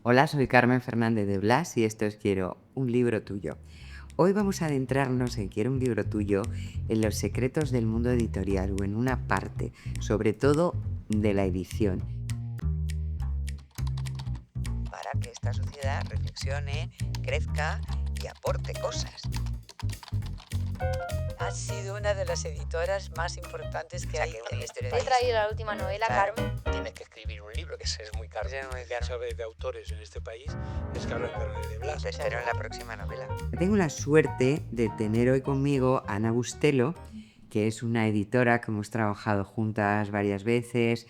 Hola, soy Carmen Fernández de Blas y esto es Quiero un libro tuyo. Hoy vamos a adentrarnos en Quiero un libro tuyo, en los secretos del mundo editorial o en una parte, sobre todo de la edición, para que esta sociedad reflexione, crezca y aporte cosas. Has sido una de las editoras más importantes que hay en este país. He traído la última novela, Carmen. Tienes que escribir un libro, que ese es muy caro. Sabe de autores en este país es Carmen Fernández de Blas. Te espero en la próxima novela. Tengo la suerte de tener hoy conmigo a Ana Bustelo, que es una editora que hemos trabajado juntas varias veces,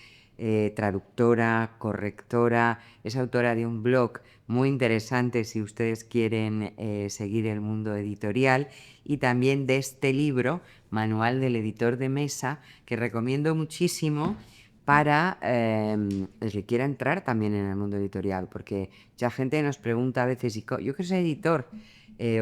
traductora, correctora, es autora de un blog muy interesante si ustedes quieren seguir el mundo editorial, y también de este libro, Manual del Editor de Mesa, que recomiendo muchísimo para el que quiera entrar también en el mundo editorial, porque mucha gente nos pregunta a veces, yo que soy editor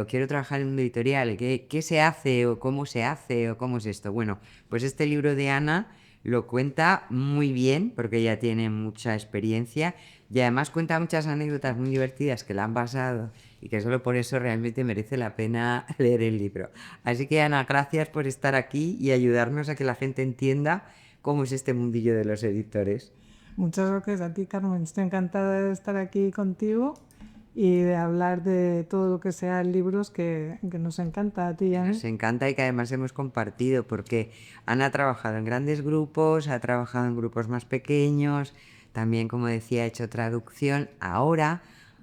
o quiero trabajar en el mundo editorial, ¿qué se hace o cómo se hace o cómo es esto? Bueno, pues este libro de Ana lo cuenta muy bien porque ella tiene mucha experiencia y además cuenta muchas anécdotas muy divertidas que le han pasado y que solo por eso realmente merece la pena leer el libro. Así que Ana, gracias por estar aquí y ayudarnos a que la gente entienda cómo es este mundillo de los editores. Muchas gracias a ti, Carmen. Estoy encantada de estar aquí contigo y de hablar de todo lo que sea libros que nos encanta a ti y a mí. Nos encanta y que además hemos compartido, porque Ana ha trabajado en grandes grupos, ha trabajado en grupos más pequeños, también, como decía, ha hecho traducción. Ahora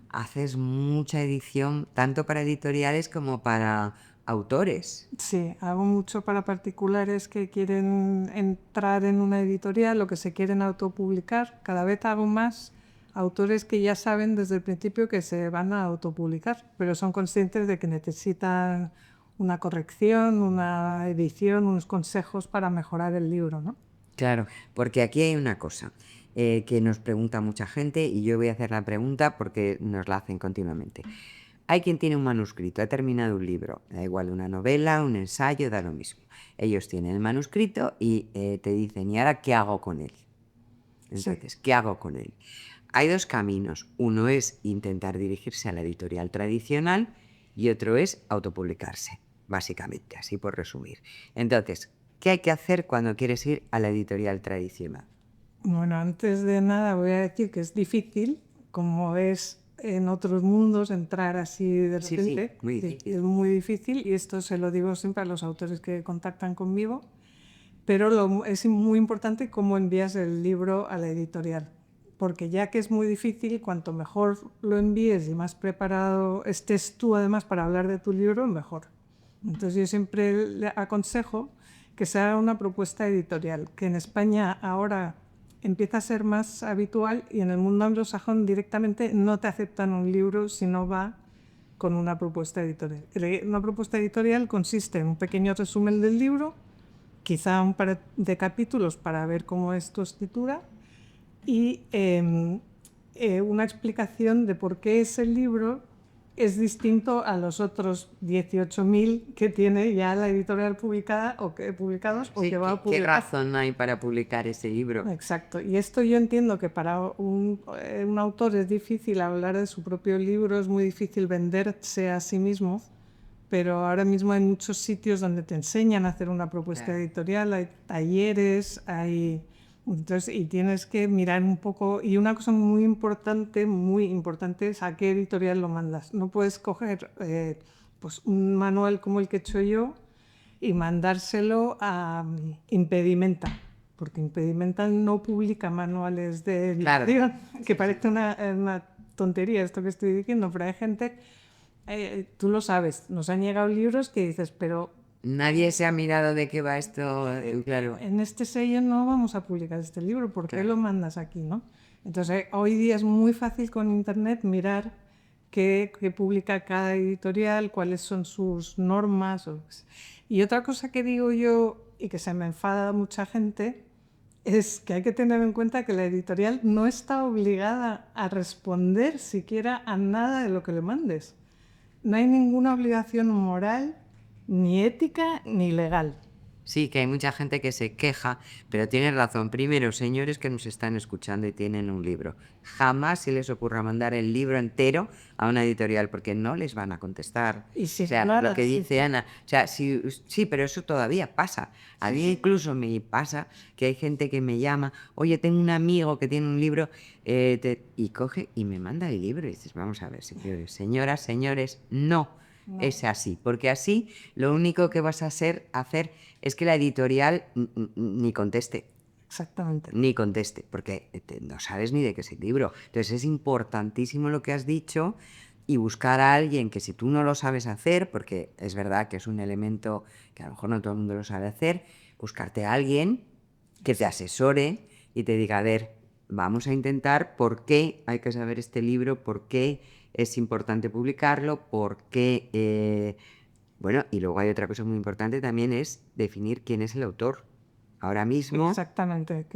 haces mucha edición, tanto para editoriales como para autores. Sí, hago mucho para particulares que quieren entrar en una editorial o que se quieren autopublicar. Cada vez hago más autores que ya saben desde el principio que se van a autopublicar, pero son conscientes de que necesitan una corrección, una edición, unos consejos para mejorar el libro, ¿no? Claro, porque aquí hay una cosa que nos pregunta mucha gente y yo voy a hacer la pregunta porque nos la hacen continuamente. Hay quien tiene un manuscrito, ha terminado un libro, da igual una novela, un ensayo, da lo mismo. Ellos tienen el manuscrito y te dicen, ¿y ahora qué hago con él? Entonces, ¿qué hago con él? Hay dos caminos. Uno es intentar dirigirse a la editorial tradicional y otro es autopublicarse, básicamente, así por resumir. Entonces, ¿qué hay que hacer cuando quieres ir a la editorial tradicional? Bueno, antes de nada voy a decir que es difícil, como es en otros mundos, entrar así de repente. Sí, muy difícil. Es muy difícil y esto se lo digo siempre a los autores que contactan conmigo, pero es muy importante cómo envías el libro a la editorial, porque ya que es muy difícil, cuanto mejor lo envíes y más preparado estés tú además para hablar de tu libro, mejor. Entonces yo siempre le aconsejo que se haga una propuesta editorial, que en España ahora empieza a ser más habitual y en el mundo anglosajón directamente no te aceptan un libro si no va con una propuesta editorial. Una propuesta editorial consiste en un pequeño resumen del libro, quizá un par de capítulos para ver cómo es tu escritura y una explicación de por qué ese libro es distinto a los otros 18.000 que tiene ya la editorial publicada o que publicados o Sí, que va a publicar. ¿qué razón hay para publicar ese libro? Exacto. Y esto yo entiendo que para un autor es difícil hablar de su propio libro, es muy difícil venderse a sí mismo, pero ahora mismo hay muchos sitios donde te enseñan a hacer una propuesta editorial, hay talleres, entonces, y tienes que mirar un poco. Y una cosa muy importante es a qué editorial lo mandas. No puedes coger pues un manual como el que he hecho yo y mandárselo a Impedimenta, porque Impedimenta no publica manuales de edición, que parece una tontería esto que estoy diciendo, pero hay gente, tú lo sabes, nos han llegado libros que dices, pero Nadie se ha mirado de qué va esto, claro. en este sello no vamos a publicar este libro, ¿por qué lo mandas aquí, no? Entonces, hoy día es muy fácil con internet mirar qué publica cada editorial, cuáles son sus normas. Y otra cosa que digo yo, y que se me enfada mucha gente, es que hay que tener en cuenta que la editorial no está obligada a responder siquiera a nada de lo que le mandes. No hay ninguna obligación moral, ni ética, ni legal. Sí, que hay mucha gente que se queja, pero tienes razón. Primero, señores que nos están escuchando y tienen un libro, jamás se les ocurra mandar el libro entero a una editorial porque no les van a contestar. Y sí, O sea, claro, lo que sí, dice Ana, o sea, sí, pero eso todavía pasa. A mí incluso me pasa que hay gente que me llama, oye, tengo un amigo que tiene un libro, y coge y me manda el libro y dices, vamos a ver, señores, señoras, señores, no. Es así, porque así lo único que vas a hacer es que la editorial ni conteste, exactamente. porque no sabes ni de qué es el libro. Entonces es importantísimo lo que has dicho y buscar a alguien que si tú no lo sabes hacer, porque es verdad que es un elemento que a lo mejor no todo el mundo lo sabe hacer, buscarte a alguien que te asesore y te diga, a ver, vamos a intentar por qué hay que saber este libro, por qué es importante publicarlo, por qué... Bueno, y luego hay otra cosa muy importante también, es definir quién es el autor. Ahora mismo... Exactamente.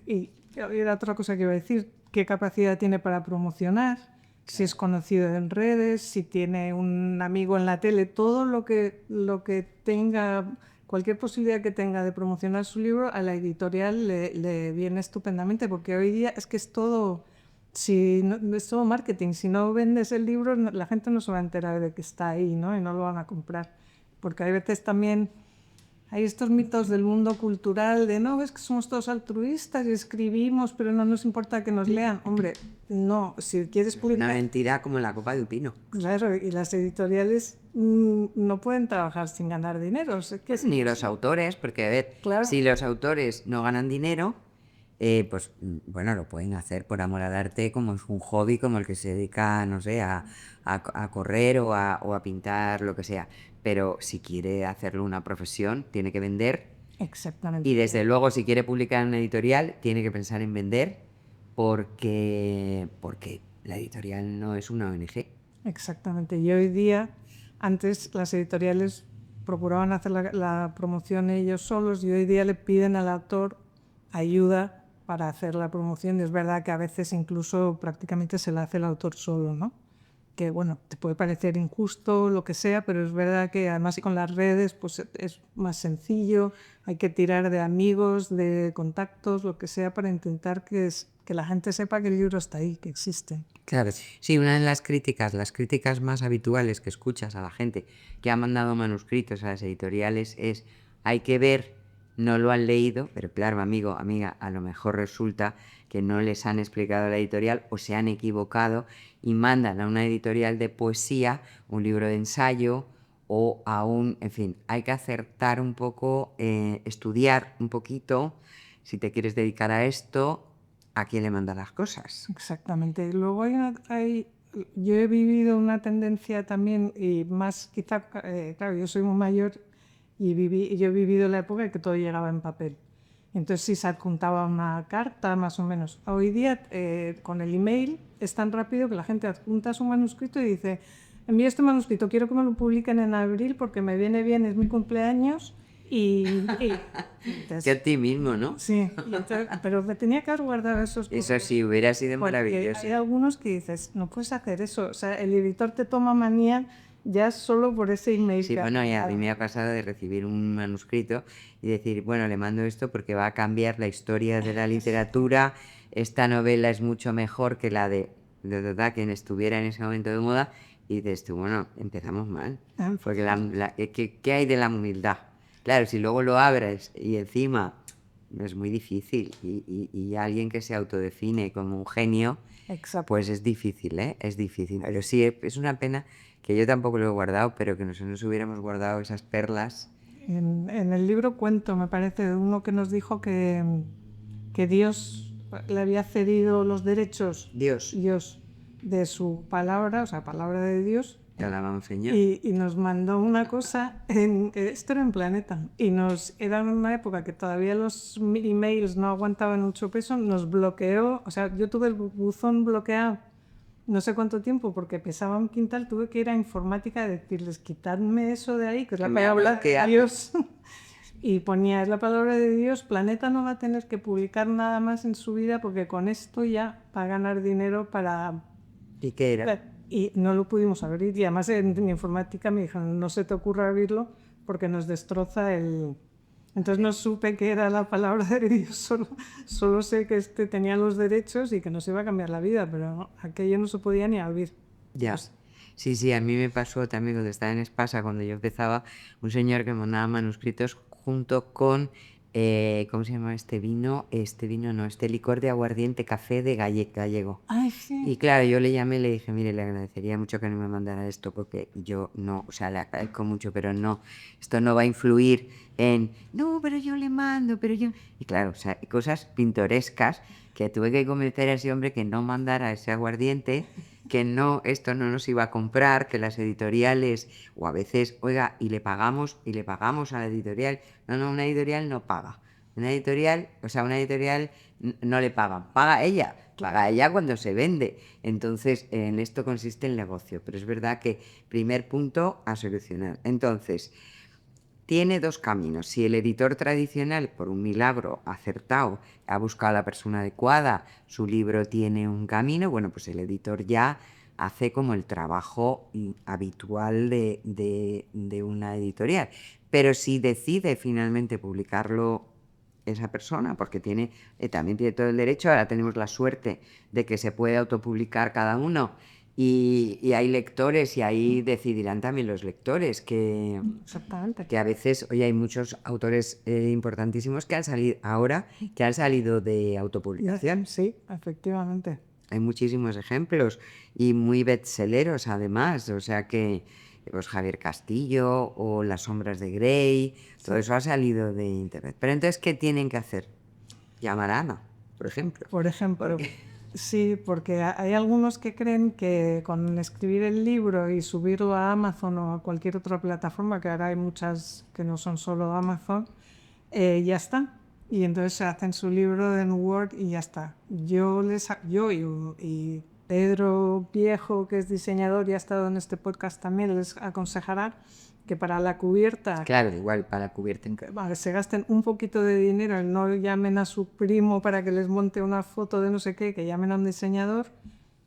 Y era otra cosa que iba a decir, qué capacidad tiene para promocionar, si es conocido en redes, si tiene un amigo en la tele, todo lo que tenga, cualquier posibilidad que tenga de promocionar su libro, a la editorial le viene estupendamente, porque hoy día es que es todo, es todo marketing. Si no vendes el libro, la gente no se va a enterar de que está ahí, ¿no? Y no lo van a comprar. Porque hay veces también... Hay estos mitos del mundo cultural de no, ves que somos todos altruistas y escribimos, pero no nos importa que nos lean. Hombre, no, si quieres publicar... Una mentira como la copa de un pino. Claro, y las editoriales no pueden trabajar sin ganar dinero. O sea, Ni los autores, porque a ver, Claro. si los autores no ganan dinero, pues bueno, lo pueden hacer por amor al arte, como es un hobby, como el que se dedica, no sé, a correr o a pintar, lo que sea. Pero si quiere hacerlo una profesión, tiene que vender. Exactamente. Y desde luego, si quiere publicar en una editorial, tiene que pensar en vender porque la editorial no es una ONG. Exactamente. Y hoy día, antes las editoriales procuraban hacer la promoción ellos solos y hoy día le piden al autor ayuda para hacer la promoción. Y es verdad que a veces incluso prácticamente se la hace el autor solo, ¿no? Que bueno, te puede parecer injusto, lo que sea, pero es verdad que además con las redes pues es más sencillo, hay que tirar de amigos, de contactos, lo que sea, para intentar que la gente sepa que el libro está ahí, que existe. Claro, sí, una de las críticas más habituales que escuchas a la gente que ha mandado manuscritos a las editoriales es, hay que ver, no lo han leído, pero claro, amigo, amiga, a lo mejor resulta que no les han explicado a la editorial o se han equivocado y mandan a una editorial de poesía un libro de ensayo o en fin, hay que acertar un poco, estudiar un poquito, si te quieres dedicar a esto, a quién le manda las cosas. Exactamente. Y luego yo he vivido una tendencia también, y más quizá, claro, yo soy muy mayor y yo he vivido la época en que todo llegaba en papel. Entonces sí se adjuntaba una carta, más o menos. Hoy día, con el email, es tan rápido que la gente adjunta su manuscrito y dice, envío este manuscrito, quiero que me lo publiquen en abril porque me viene bien, es mi cumpleaños. Entonces, Qué optimismo, ¿no? sí, pero me tenía que haber guardado esos... Eso sí, hubiera sido Porque maravilloso. hay algunos que dices, no puedes hacer eso. O sea, el editor te toma manía ya solo por ese email. Sí, bueno, y a mí me ha pasado de recibir un manuscrito y decir, bueno, le mando esto porque va a cambiar la historia de la literatura, esta novela es mucho mejor que la de verdad, quien estuviera en ese momento de moda, y dices tú, bueno, empezamos mal, porque ¿qué hay de la humildad? Claro, si luego lo abres y encima es muy difícil y alguien que se autodefine como un genio, Exacto. pues es difícil, ¿eh? Es difícil. Pero sí, es una pena que yo tampoco lo he guardado, pero que nosotros hubiéramos guardado esas perlas. En el libro cuento, me parece, de uno que nos dijo que Dios le había cedido los derechos Dios. de su palabra, o sea, palabra de Dios. Te alabamos, Señor. Y nos mandó una cosa, esto era en Planeta, y era una época que todavía los emails no aguantaban mucho peso, nos bloqueó, o sea, yo tuve el buzón bloqueado no sé cuánto tiempo, porque pesaba un quintal, tuve que ir a informática a decirles, quitadme eso de ahí, que es la palabra de Dios. Y ponía, es la palabra de Dios, Planeta no va a tener que publicar nada más en su vida, porque con esto ya va a ganar dinero para... ¿Y qué era? Y no lo pudimos abrir, y además en informática me dijeron, no se te ocurra abrirlo porque nos destroza Entonces no supe qué era la palabra de Dios, solo sé que tenía los derechos y que nos iba a cambiar la vida, pero aquello no se podía ni abrir. Ya. Sí, sí, a mí me pasó también cuando estaba en Espasa, cuando yo empezaba, un señor que mandaba manuscritos junto con, ¿cómo se llama este vino? Este vino no, este licor de aguardiente café de gallego. Ay, sí. Y claro, yo le llamé y le dije, mire, le agradecería mucho que no me mandara esto porque yo no, o sea, le agradezco mucho, pero no, esto no va a influir en, no, pero yo le mando, pero yo... Y claro, o sea, cosas pintorescas que tuve que convencer a ese hombre que no mandara ese aguardiente, que no, esto no nos iba a comprar, que las editoriales, o a veces, oiga, y le pagamos a la editorial. No, una editorial no paga. Una editorial no le pagan, paga ella cuando se vende. Entonces, en esto consiste el negocio. Pero es verdad que primer punto a solucionar. Entonces, tiene dos caminos. Si el editor tradicional, por un milagro acertado, ha buscado a la persona adecuada, su libro tiene un camino, bueno, pues el editor ya hace como el trabajo habitual de una editorial. Pero si decide finalmente publicarlo esa persona, porque también tiene todo el derecho, ahora tenemos la suerte de que se puede autopublicar cada uno y hay lectores y ahí decidirán también los lectores Exactamente. que a veces, oye, hay muchos autores importantísimos que han salido de autopublicación. Sí, efectivamente. Hay muchísimos ejemplos y muy bestseleros además, o sea que pues Javier Castillo o Las sombras de Grey, todo eso ha salido de internet. Pero entonces, ¿qué tienen que hacer? Llamar a Ana, por ejemplo. Por ejemplo, sí, porque hay algunos que creen que con escribir el libro y subirlo a Amazon o a cualquier otra plataforma, que ahora hay muchas que no son solo Amazon, ya está. Y entonces hacen su libro en Word y ya está. Yo y Pedro Viejo, que es diseñador y ha estado en este podcast también, les aconsejará que para la cubierta... Claro, igual para la cubierta. se gasten un poquito de dinero, no llamen a su primo para que les monte una foto de no sé qué, que llamen a un diseñador.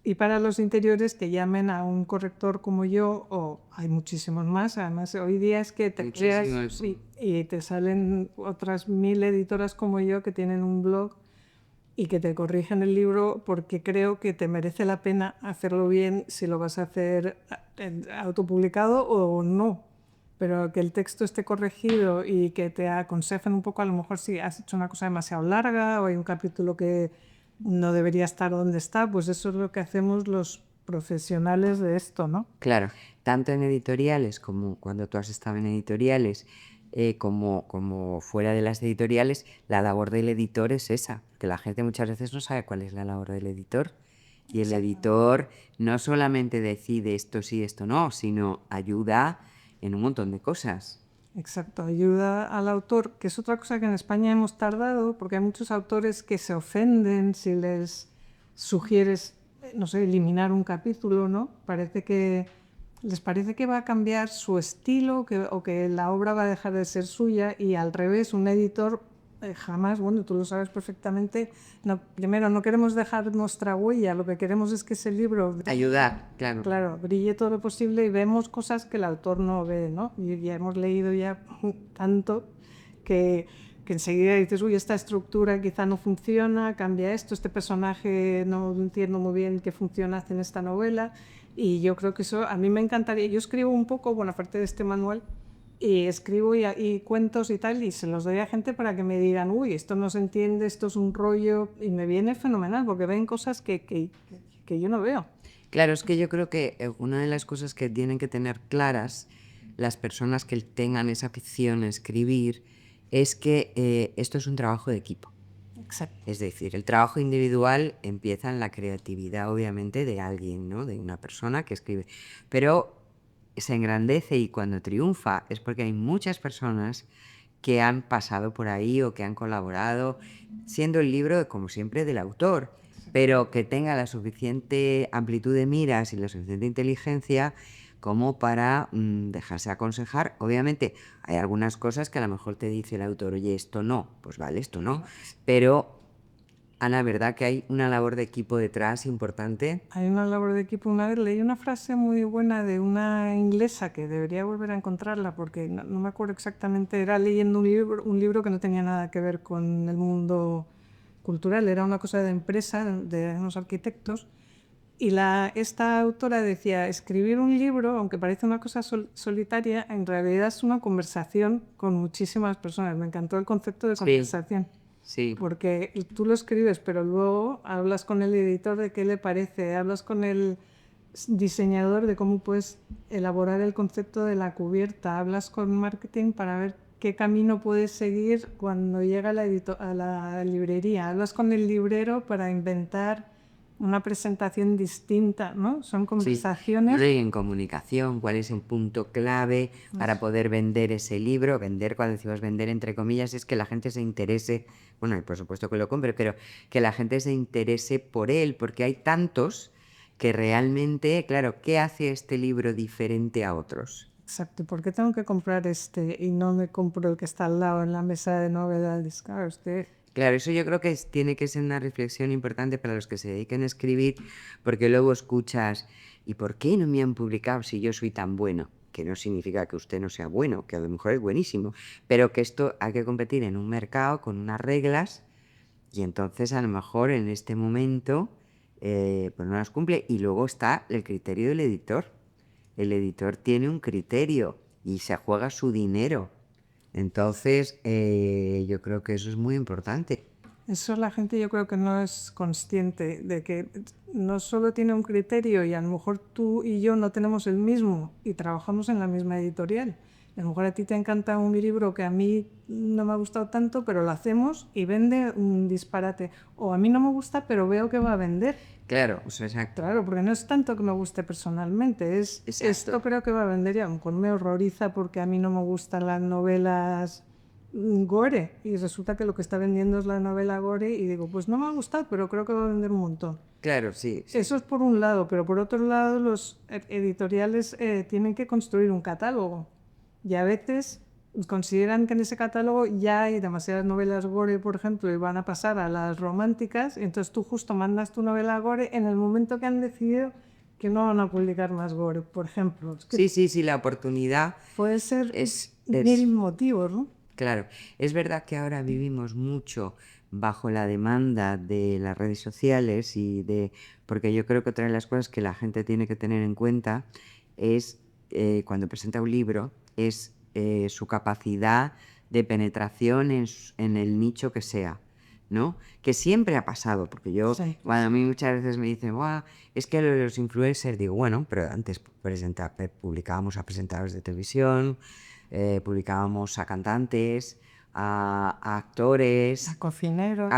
Y para los interiores que llamen a un corrector como yo, o hay muchísimos más. Además, hoy día es que te creas y te salen otras 1000 editoras como yo que tienen un blog y que te corrigen el libro, porque creo que te merece la pena hacerlo bien si lo vas a hacer autopublicado o no. Pero que el texto esté corregido y que te aconsejen un poco, a lo mejor si has hecho una cosa demasiado larga o hay un capítulo que no debería estar donde está, pues eso es lo que hacemos los profesionales de esto, ¿no? Claro, tanto en editoriales como cuando tú has estado en editoriales, como fuera de las editoriales, la labor del editor es esa, que la gente muchas veces no sabe cuál es la labor del editor. Y el editor no solamente decide esto sí, esto no, sino ayuda en un montón de cosas. Exacto, ayuda al autor, que es otra cosa que en España hemos tardado, porque hay muchos autores que se ofenden si les sugieres, no sé, eliminar un capítulo, ¿no? Les parece que va a cambiar su estilo o que la obra va a dejar de ser suya, y al revés, un editor jamás, bueno, tú lo sabes perfectamente, primero no queremos dejar nuestra huella, lo que queremos es que ese libro... Ayudar, claro. Claro, brille todo lo posible y vemos cosas que el autor no ve, ¿no? Y ya hemos leído ya tanto que enseguida dices, uy, esta estructura quizá no funciona, cambia esto, este personaje no entiendo muy bien qué función hace en esta novela. Y yo creo que eso a mí me encantaría. Yo escribo un poco, bueno, aparte de este manual, y escribo y cuentos y tal, y se los doy a gente para que me digan, uy, esto no se entiende, esto es un rollo, y me viene fenomenal, porque ven cosas que yo no veo. Claro, es que yo creo que una de las cosas que tienen que tener claras las personas que tengan esa afición a escribir es que esto es un trabajo de equipo. Exacto. Es decir, el trabajo individual empieza en la creatividad, obviamente, de alguien, ¿no? De una persona que escribe. Pero se engrandece y cuando triunfa es porque hay muchas personas que han pasado por ahí o que han colaborado, siendo el libro, como siempre, del autor, pero que tenga la suficiente amplitud de miras y la suficiente inteligencia como para dejarse aconsejar. Obviamente hay algunas cosas que a lo mejor te dice el autor, oye, esto no, pues vale, esto no, pero Ana, ¿verdad que hay una labor de equipo detrás importante? Hay una labor de equipo. Una vez leí una frase muy buena de una inglesa que debería volver a encontrarla porque no me acuerdo exactamente. Era leyendo un libro que no tenía nada que ver con el mundo cultural. Era una cosa de empresa, de unos arquitectos. Y esta autora decía, escribir un libro, aunque parece una cosa solitaria, en realidad es una conversación con muchísimas personas. Me encantó el concepto de conversación. Sí. Porque tú lo escribes, pero luego hablas con el editor de qué le parece, hablas con el diseñador de cómo puedes elaborar el concepto de la cubierta, hablas con marketing para ver qué camino puedes seguir cuando llega a la librería, hablas con el librero para inventar una presentación distinta, ¿no? Son conversaciones. Sí, en comunicación, cuál es el punto clave para poder vender ese libro. Vender, cuando decimos vender entre comillas, es que la gente se interese, bueno, y por supuesto que lo compre, pero que la gente se interese por él, porque hay tantos que realmente, claro, ¿qué hace este libro diferente a otros? Exacto, ¿por qué tengo que comprar este y no me compro el que está al lado en la mesa de novedades? Claro, Claro, eso yo creo que tiene que ser una reflexión importante para los que se dediquen a escribir, porque luego escuchas, ¿y por qué no me han publicado si yo soy tan bueno? Que no significa que usted no sea bueno, que a lo mejor es buenísimo, pero que esto hay que competir en un mercado con unas reglas y entonces a lo mejor en este momento pues no las cumple. Y luego está el criterio del editor. El editor tiene un criterio y se juega su dinero. Entonces, yo creo que eso es muy importante. eso la gente yo creo que no es consciente de que no solo tiene un criterio y a lo mejor tú y yo no tenemos el mismo y trabajamos en la misma editorial. A lo mejor a ti te encanta un libro que a mí no me ha gustado tanto, pero lo hacemos y vende un disparate. O a mí no me gusta, pero veo que va a vender. Claro, eso es exacto. Claro, porque no es tanto que me guste personalmente, es Exacto. esto creo que va a vender y a lo mejor me horroriza porque a mí no me gustan las novelas gore y resulta que lo que está vendiendo es la novela gore y digo, pues no me ha gustado, pero creo que va a vender un montón. Claro, sí. Eso es por un lado, pero por otro lado los editoriales tienen que construir un catálogo y a veces consideran que en ese catálogo ya hay demasiadas novelas gore, por ejemplo, y van a pasar a las románticas, y entonces tú justo mandas tu novela gore en el momento que han decidido que no van a publicar más gore, por ejemplo. Es que Sí, la oportunidad puede ser es... mil motivos, ¿no? Claro, es verdad que ahora vivimos mucho bajo la demanda de las redes sociales porque yo creo que otra de las cosas que la gente tiene que tener en cuenta es cuando presenta un libro es su capacidad de penetración en el nicho que sea, ¿no? Que siempre ha pasado, porque cuando a mí muchas veces me dicen, "Buah, es que los influencers", digo, bueno, pero antes publicábamos a presentadores de televisión, publicábamos a cantantes, a actores, A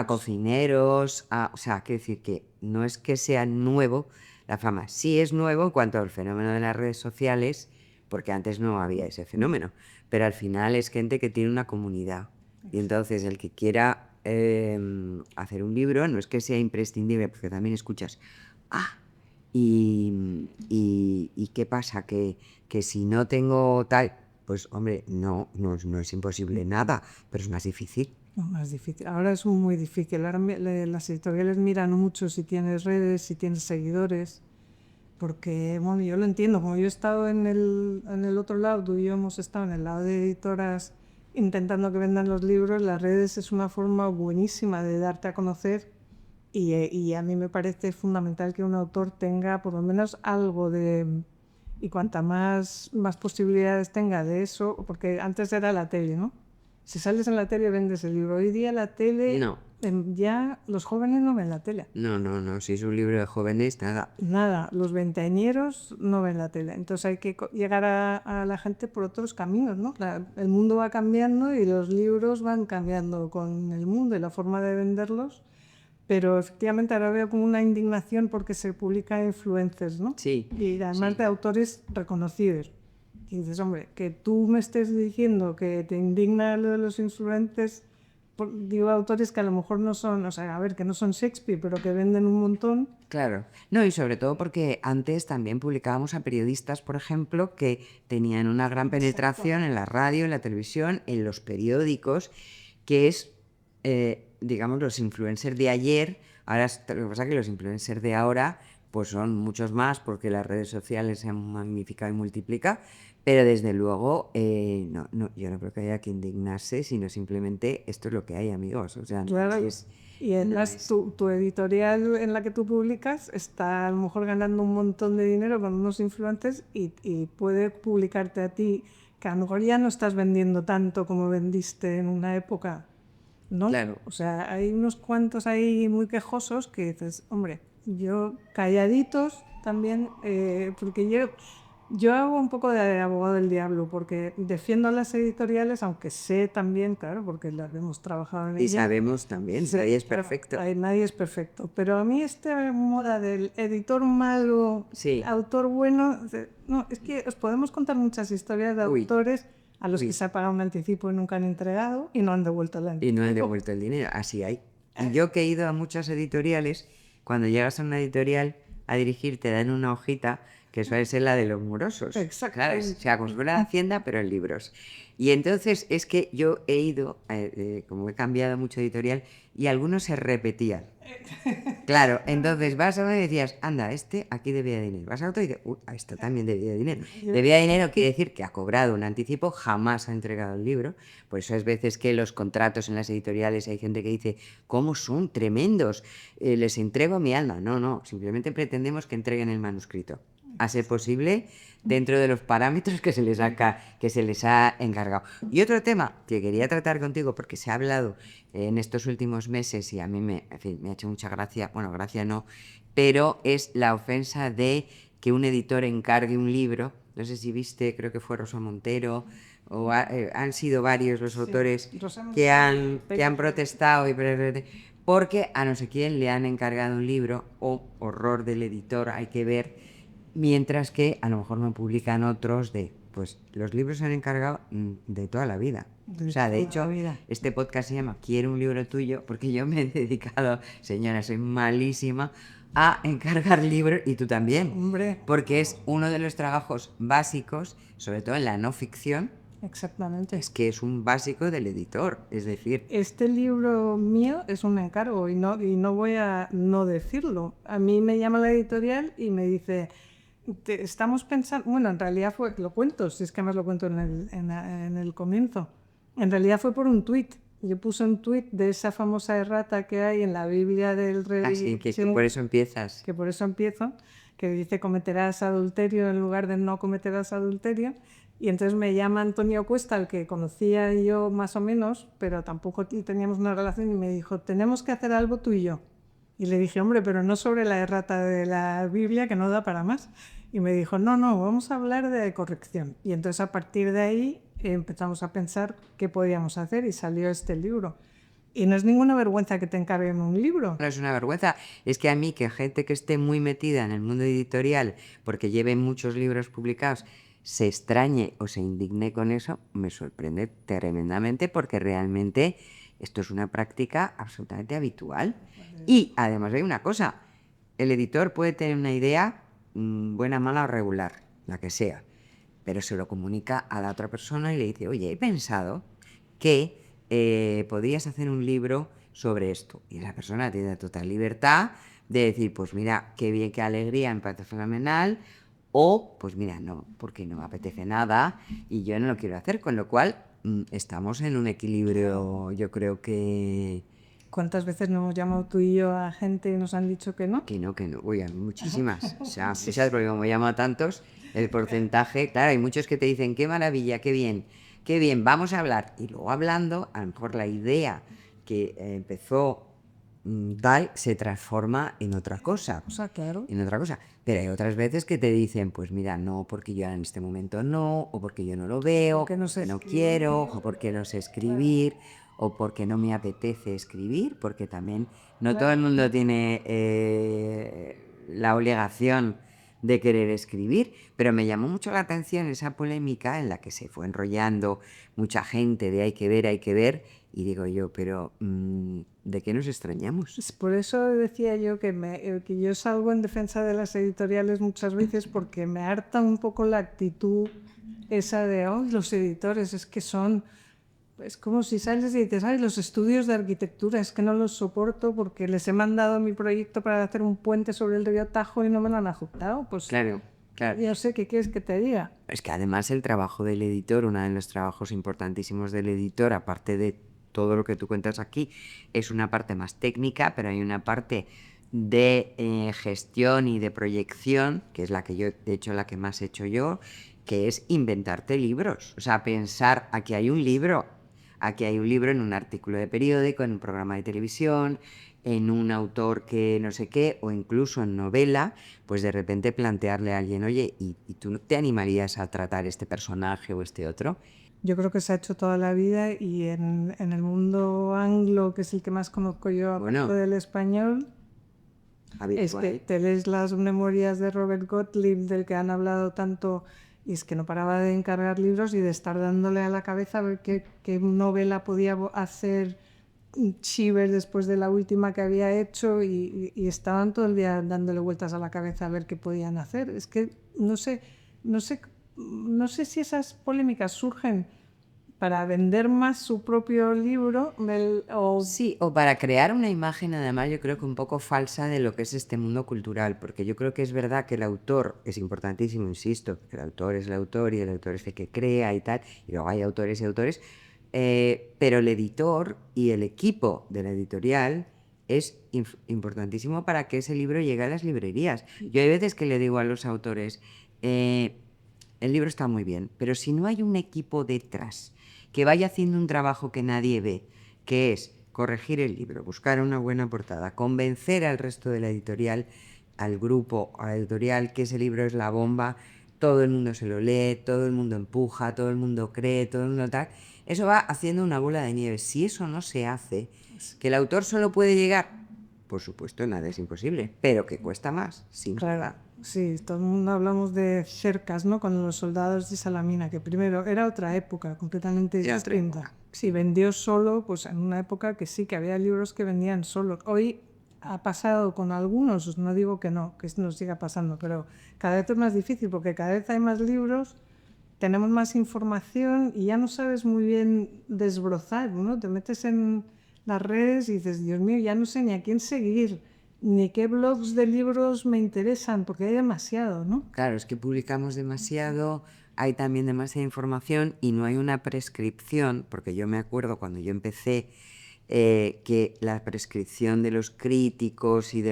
cocineros. o sea, quiero decir que no es que sea nuevo la fama, sí es nuevo en cuanto al fenómeno de las redes sociales, porque antes no había ese fenómeno, pero al final es gente que tiene una comunidad y entonces el que quiera hacer un libro no es que sea imprescindible, porque también escuchas, ¿y qué pasa? Que si no tengo tal, pues hombre, no es imposible nada, pero es más difícil. No, más difícil. Ahora es muy difícil. Ahora las editoriales miran mucho si tienes redes, si tienes seguidores, porque bueno, yo lo entiendo, como yo he estado en el otro lado, tú y yo hemos estado en el lado de editoras intentando que vendan los libros, las redes es una forma buenísima de darte a conocer y a mí me parece fundamental que un autor tenga por lo menos algo de... Y cuanta más posibilidades tenga de eso, porque antes era la tele, ¿no? Si sales en la tele vendes el libro. Hoy día la tele, No. Ya los jóvenes no ven la tele. No, si es un libro de jóvenes, nada. Nada, los veinteañeros no ven la tele. Entonces hay que llegar a la gente por otros caminos, ¿no? El mundo va cambiando y los libros van cambiando con el mundo y la forma de venderlos. Pero efectivamente ahora veo como una indignación porque se publica influencers, ¿no? Sí. Y además de autores reconocidos. Y dices, hombre, que tú me estés diciendo que te indigna lo de los influencers, digo autores que a lo mejor no son, o sea, a ver, que no son Shakespeare, pero que venden un montón. Claro. No, y sobre todo porque antes también publicábamos a periodistas, por ejemplo, que tenían una gran penetración en la radio, en la televisión, en los periódicos, que es digamos, los influencers de ayer, ahora lo que pasa es que los influencers de ahora pues son muchos más porque las redes sociales se han magnificado y multiplicado, pero desde luego yo no creo que haya que indignarse, sino simplemente esto es lo que hay, amigos. O sea, Claro, y además tu editorial en la que tú publicas está a lo mejor ganando un montón de dinero con unos influencers y puede publicarte a ti, que a lo mejor ya no estás vendiendo tanto como vendiste en una época, ¿no? Claro. O sea, hay unos cuantos ahí muy quejosos que dices, hombre, yo calladitos también, porque yo hago un poco de abogado del diablo, porque defiendo a las editoriales, aunque sé también, claro, porque las hemos trabajado en Y ellas. sabemos también, nadie es Claro, perfecto. nadie es perfecto. Pero a mí esta moda del editor malo, Sí. autor bueno, no, es que os podemos contar muchas historias de Uy. autores a los Uy. que se ha pagado un anticipo y nunca han entregado y no han devuelto el anticipo. Y no han devuelto el dinero, así hay. Y yo que he ido a muchas editoriales, cuando llegas a una editorial a dirigir te dan una hojita que suele ser la de los morosos. Exactamente. Claro, o sea, como si fuera Hacienda, pero en libros. Y entonces es que yo he ido, como he cambiado mucho editorial, y algunos se repetían. Claro, entonces vas a uno y decías, anda, este aquí debía dinero. Vas a otro y dices, a esta también debía dinero. Debía dinero quiere decir que ha cobrado un anticipo, jamás ha entregado el libro. Por eso es veces que los contratos en las editoriales hay gente que dice, ¿cómo son tremendos? Les entrego mi alma. No, simplemente pretendemos que entreguen el manuscrito. A ser posible, dentro de los parámetros que se les ha encargado. Y otro tema que quería tratar contigo, porque se ha hablado en estos últimos meses y a mí me ha hecho mucha gracia, bueno, gracia no, pero es la ofensa de que un editor encargue un libro. No sé si viste, creo que fue Rosa Montero, o han sido varios los autores que han protestado porque a no sé quién le han encargado un libro, o horror del editor, hay que ver. Mientras que a lo mejor me publican otros pues los libros se han encargado de toda la vida. O sea, de hecho, este podcast se llama Quiero un libro tuyo, porque yo me he dedicado, señora, soy malísima, a encargar libros, y tú también. Hombre. Porque es uno de los trabajos básicos, sobre todo en la no ficción. Exactamente. Es que es un básico del editor, es decir... Este libro mío es un encargo y no voy a no decirlo. A mí me llama la editorial y me dice... estamos pensando, bueno, en realidad lo cuento, si es que además lo cuento en el comienzo. En realidad fue por un tuit. Yo puse un tuit de esa famosa errata que hay en la Biblia del rey. Así que por eso empiezas. Que por eso empiezo, que dice cometerás adulterio en lugar de no cometerás adulterio. Y entonces me llama Antonio Cuesta, al que conocía yo más o menos, pero tampoco teníamos una relación, y me dijo, tenemos que hacer algo tú y yo. Y le dije, hombre, pero no sobre la errata de la Biblia, que no da para más. Y me dijo, no, vamos a hablar de corrección. Y entonces a partir de ahí empezamos a pensar qué podíamos hacer y salió este libro. Y no es ninguna vergüenza que te encarguen un libro. No es una vergüenza, es que a mí, que gente que esté muy metida en el mundo editorial, porque lleve muchos libros publicados, se extrañe o se indigne con eso, me sorprende tremendamente, porque realmente esto es una práctica absolutamente habitual. Y además hay una cosa, el editor puede tener una idea buena, mala o regular, la que sea, pero se lo comunica a la otra persona y le dice, oye, he pensado que podrías hacer un libro sobre esto. Y la persona tiene total libertad de decir, pues mira, qué bien, qué alegría, me parece fenomenal, o pues mira, no, porque no me apetece nada y yo no lo quiero hacer, con lo cual estamos en un equilibrio, yo creo que... ¿Cuántas veces nos hemos llamado tú y yo a gente y nos han dicho que no? Que no, oye, muchísimas. O sea, es porque como llamo a tantos, el porcentaje, claro, hay muchos que te dicen, qué maravilla, qué bien, vamos a hablar. Y luego hablando, a lo mejor la idea que empezó tal se transforma en otra cosa. O sea, claro. En otra cosa. Pero hay otras veces que te dicen, pues mira, no, porque yo en este momento no, o porque yo no lo veo, Porque no sé no escribir. quiero, o porque no sé escribir, o porque no me apetece escribir, porque también no todo el mundo tiene la obligación de querer escribir, pero me llamó mucho la atención esa polémica en la que se fue enrollando mucha gente de hay que ver, y digo yo, pero ¿de qué nos extrañamos? Por eso decía yo que yo salgo en defensa de las editoriales muchas veces, porque me harta un poco la actitud esa de, oh, los editores es que son es como si sales y dices, ay, los estudios de arquitectura, es que no los soporto porque les he mandado mi proyecto para hacer un puente sobre el río Tajo y no me lo han ajuntado. Pues Claro, claro. yo sé qué quieres que te diga. Es que además el trabajo del editor, uno de los trabajos importantísimos del editor, aparte de todo lo que tú cuentas aquí, es una parte más técnica, pero hay una parte de gestión y de proyección, que es la que yo, de hecho, la que más he hecho yo, que es inventarte libros. O sea, pensar, aquí hay un libro en un artículo de periódico, en un programa de televisión, en un autor que no sé qué, o incluso en novela, pues de repente plantearle a alguien, oye, ¿y tú no te animarías a tratar este personaje o este otro? Yo creo que se ha hecho toda la vida y en el mundo anglo, que es el que más conozco yo, Bueno. aparte del español, es que te lees las memorias de Robert Gottlieb, del que han hablado tanto, y es que no paraba de encargar libros y de estar dándole a la cabeza a ver qué novela podía hacer Cheever después de la última que había hecho y estaban todo el día dándole vueltas a la cabeza a ver qué podían hacer. Es que no sé si esas polémicas surgen para vender más su propio libro o Sí, o para crear una imagen, además, yo creo que un poco falsa de lo que es este mundo cultural, porque yo creo que es verdad que el autor es importantísimo, insisto, que el autor es el autor y el autor es el que crea y tal, y luego hay autores y autores, pero el editor y el equipo de la editorial es importantísimo para que ese libro llegue a las librerías. Yo hay veces que le digo a los autores, el libro está muy bien, pero si no hay un equipo detrás que vaya haciendo un trabajo que nadie ve, que es corregir el libro, buscar una buena portada, convencer al resto de la editorial, al grupo, a la editorial, que ese libro es la bomba, todo el mundo se lo lee, todo el mundo empuja, todo el mundo cree, todo el mundo tal, eso va haciendo una bola de nieve. Si eso no se hace, que el autor solo puede llegar, por supuesto, nada es imposible, pero que cuesta más, sin claro, duda. sí, todo el mundo hablamos de cercas, ¿no? Con los soldados de Salamina, que primero era otra época completamente Era otra distinta. época. Si vendió solo, pues en una época que sí, que había libros que vendían solos. Hoy ha pasado con algunos, no digo que no, que nos siga pasando, pero cada vez es más difícil porque cada vez hay más libros, tenemos más información y ya no sabes muy bien desbrozar, ¿no? Te metes en las redes y dices, Dios mío, ya no sé ni a quién seguir, ni qué blogs de libros me interesan, porque hay demasiado, ¿no? Claro, es que publicamos demasiado, hay también demasiada información y no hay una prescripción, porque yo me acuerdo cuando yo empecé que la prescripción de los críticos y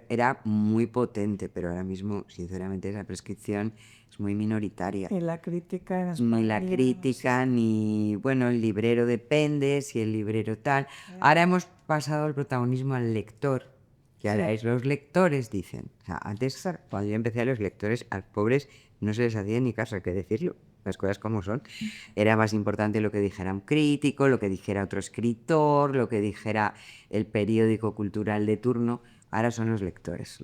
era muy potente, pero ahora mismo, sinceramente, esa prescripción es muy minoritaria. Y la crítica en Ni la español, crítica, ni, bueno, el librero depende, si el librero tal. Ahora hemos pasado el protagonismo al lector, que ahora Sí. es los lectores, dicen. O sea, antes, Exacto. cuando yo empecé, a los lectores, a los pobres, no se les hacía ni caso, hay que decirlo, las cosas como son. Era más importante lo que dijera un crítico, lo que dijera otro escritor, lo que dijera el periódico cultural de turno. Ahora son los lectores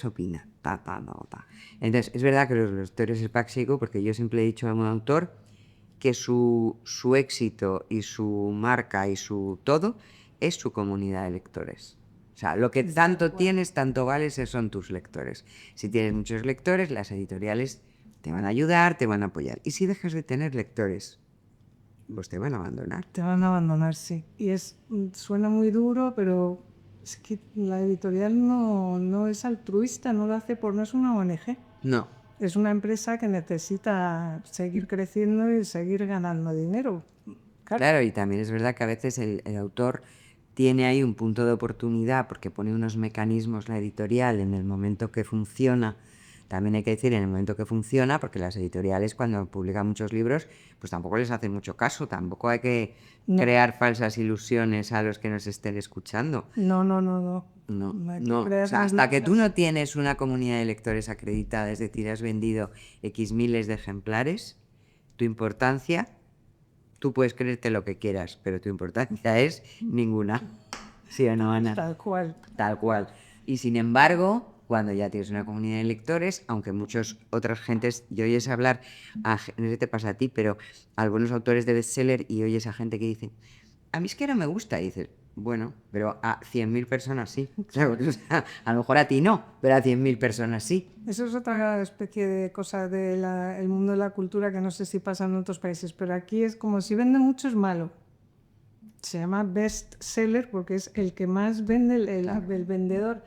opinan. Ta, ta, ta, ta. Entonces, es verdad que los lectores es básico, porque yo siempre he dicho a un autor que su éxito y su marca y su todo es su comunidad de lectores. O sea, lo que tanto tienes, tanto vales, son tus lectores. Si tienes muchos lectores, las editoriales te van a ayudar, te van a apoyar. Y si dejas de tener lectores, pues te van a abandonar. Te van a abandonar, sí. Y suena muy duro, pero es que la editorial no es altruista, no lo hace no es una ONG. No. Es una empresa que necesita seguir creciendo y seguir ganando dinero. Claro, y también es verdad que a veces el autor tiene ahí un punto de oportunidad porque pone unos mecanismos la editorial en el momento que funciona. También hay que decir en el momento que funciona, porque las editoriales cuando publican muchos libros, pues tampoco les hacen mucho caso, tampoco hay que crear falsas ilusiones a los que nos estén escuchando. No. No, hay que o crear sea, más hasta que tú luchas. no tienes una comunidad de lectores acreditada, es decir, has vendido X miles de ejemplares, tu importancia, tú puedes creerte lo que quieras, pero tu importancia es ninguna. ¿Sí o no, Ana? Tal cual. Tal cual. Y sin embargo, cuando ya tienes una comunidad de lectores, aunque muchas otras gentes, y oyes hablar, no sé si te pasa a ti, pero a algunos autores de bestseller y oyes a gente que dice, a my es que no me gusta, y dices, bueno, pero a 100.000 personas sí. Claro, o sea, a lo mejor a ti no, pero a 100.000 personas sí. Eso es otra especie de cosa del mundo de la cultura que no sé si pasa en otros países, pero aquí es como si vende mucho es malo. Se llama best seller porque es el que más vende el vendedor.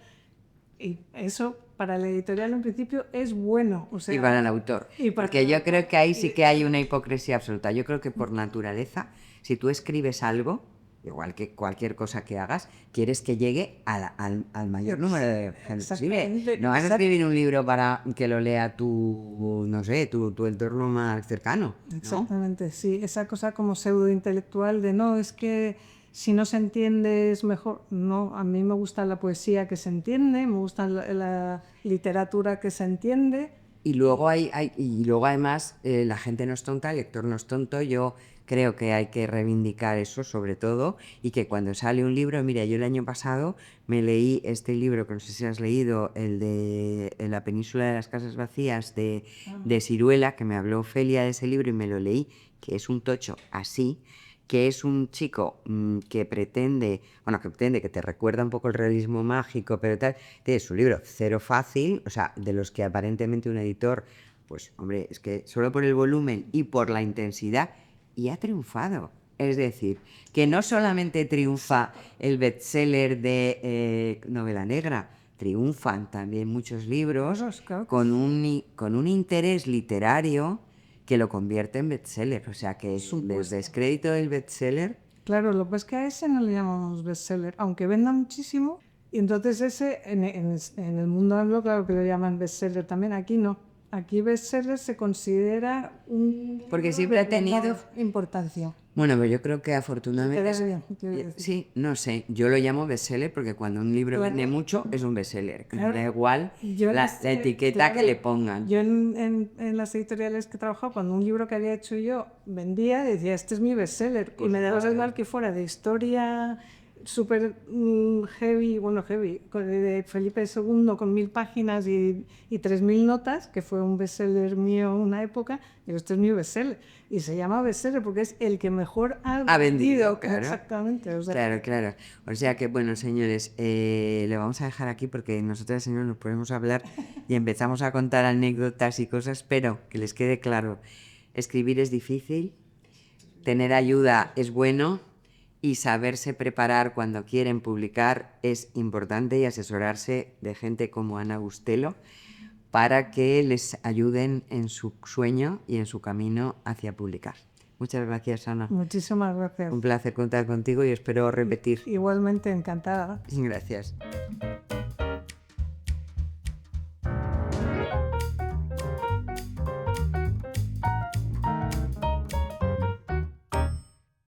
Y eso para la editorial en principio es bueno. O sea, Y para el autor. y para Porque el yo creo que ahí sí que hay una hipocresía absoluta. Yo creo que por naturaleza, si tú escribes algo, igual que cualquier cosa que hagas, quieres que llegue al mayor número de gente posible. Exactamente. No vas a escribir un libro para que lo lea tu, no sé, tu entorno más cercano, ¿no? Exactamente, sí. Esa cosa como pseudo-intelectual de no, es que si no se entiende es mejor. No, a mí me gusta la poesía que se entiende, me gusta la literatura que se entiende. Y luego y luego además la gente no es tonta, el lector no es tonto. Yo creo que hay que reivindicar eso sobre todo y que cuando sale un libro, mira, yo el año pasado me leí este libro que no sé si has leído, el de La península de las casas vacías de Siruela, que me habló Ofelia de ese libro y me lo leí, que es un tocho así, que es un chico que pretende que te recuerda un poco el realismo mágico, pero tal, es un libro cero fácil, o sea, de los que aparentemente un editor, pues hombre, es que solo por el volumen y por la intensidad, y ha triunfado. Es decir, que no solamente triunfa el bestseller de novela negra, triunfan también muchos libros Claro. con un interés literario que lo convierte en bestseller. O sea que el descrédito del bestseller, Claro, lo que pasa es que a ese no le llamamos bestseller, aunque venda muchísimo. Y entonces ese, en el mundo anglo, claro que lo llaman bestseller también. Aquí no. Aquí bestseller se considera un... porque siempre ha tenido... importancia. Bueno, pero yo creo que afortunadamente... Queda bien, quiero decir. Sí, no sé, yo lo llamo bestseller porque cuando un libro Claro. vende mucho es un bestseller. Claro. Da igual Yo la no sé, etiqueta que claro, le pongan. Yo en las editoriales que he trabajado, cuando un libro que había hecho yo vendía, decía, este es mi bestseller. Y me daba igual que fuera de historia súper heavy, de Felipe II con 1000 páginas y 3000 notas, que fue un bestseller mío en una época. Digo, este es mi bestseller. Y se llama bestseller porque es el que mejor ha vendido, claro. Exactamente. O sea, Claro. O sea que, bueno, señores, le vamos a dejar aquí porque nosotras, señores, nos podemos hablar y empezamos a contar anécdotas y cosas, pero que les quede claro, escribir es difícil, tener ayuda es bueno y saberse preparar cuando quieren publicar es importante y asesorarse de gente como Ana Bustelo para que les ayuden en su sueño y en su camino hacia publicar. Muchas gracias, Ana. muchísimas gracias. Un placer contar contigo y espero repetir. Igualmente encantada. Gracias.